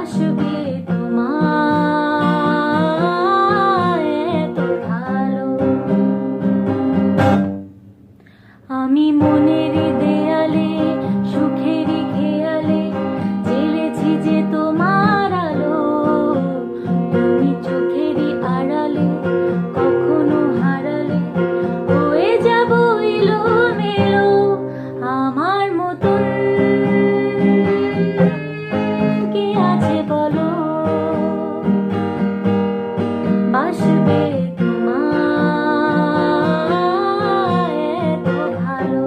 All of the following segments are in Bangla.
বাসবে তোমায় এত ভালো। আমি মনের দেয়ালে সুখেরই খেয়ালে জেলেছি যে তোমার আলো। তুমি চোখেরই আড়ালে কখনো হারালে হয়ে যাব এলোমেলো। আমার মতন কে আছে বলো, বাসবে তোমায় এত ভালো।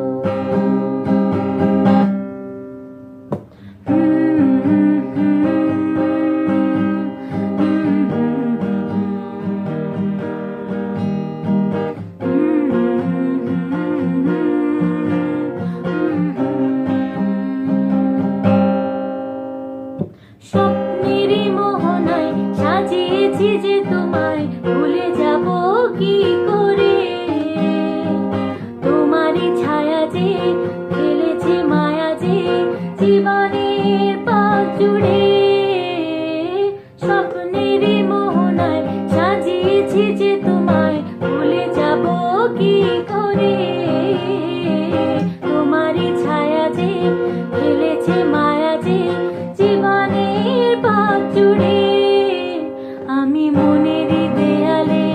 স্বপ্নেরই মোহনায় সাজিয়েছি যে তোমায়, ভুলে যাব কি করে। তোমারই ছায়া যে ফেলেছে মায়া যে জীবনের পথ জুড়ে। স্বপ্নেরই মোহনায় সাজিয়েছি যে তোমায়, ভুলে যাব কি করে। তোমারই ছায়া যে ফেলেছে মায়া যে জীবনের পথ জুড়ে। আমি মনেরই দেয়ালে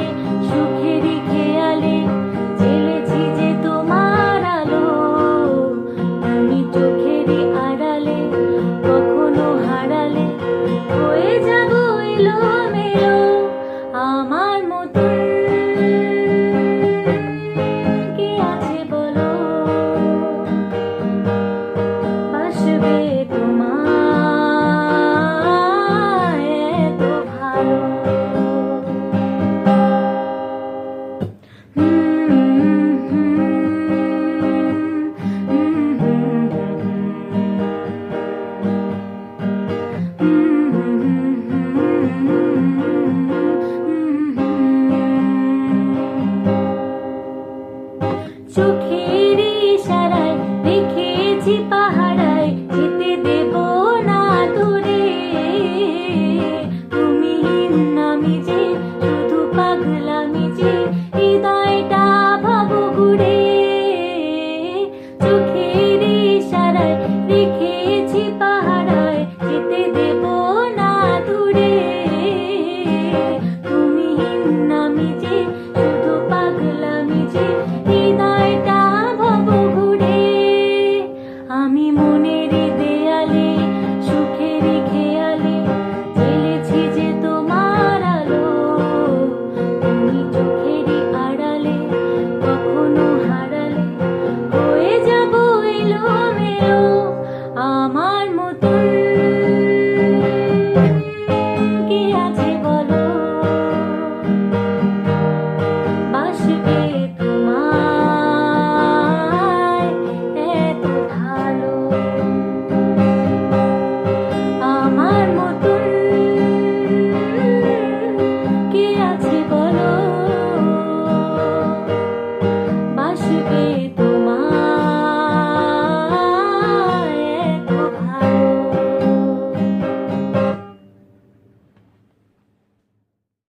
সুখেরই খেয়ালে জেলেছি যে তোমার আলো। তুমি চোখেরই আড়ালে কখনো হারালে হয়ে যাব এলোমেলো। আমার মতন কে আছে বলো, বাসবে তোমায় এত ভালো। চোখের ইশারায় রেখেছি পাহারায়, যেতে দেব না দূরে। তুমি আমি যে শুধু পাগলামি যে হৃদয়টা ভাবো ঘুরে। চোখের ইশারায় রেখেছি পাহারায়, যেতে দেব না দূরে। তুমি আমি যে শুধু পাগলামি যে হৃদয়টা ভাবো ঘুরে। আমি মনেরই দেয়ালে সুখেরই খেয়ালে জেলেছি যে তোমার আলো। তুমি চোখেরই আড়ালে কখনো হারালে হয়ে যাব এলোমেলো। আমার মতন কে আছে বলো, বাসবে তোমায় এত ভালো। আমার মতন কে আছে বলো।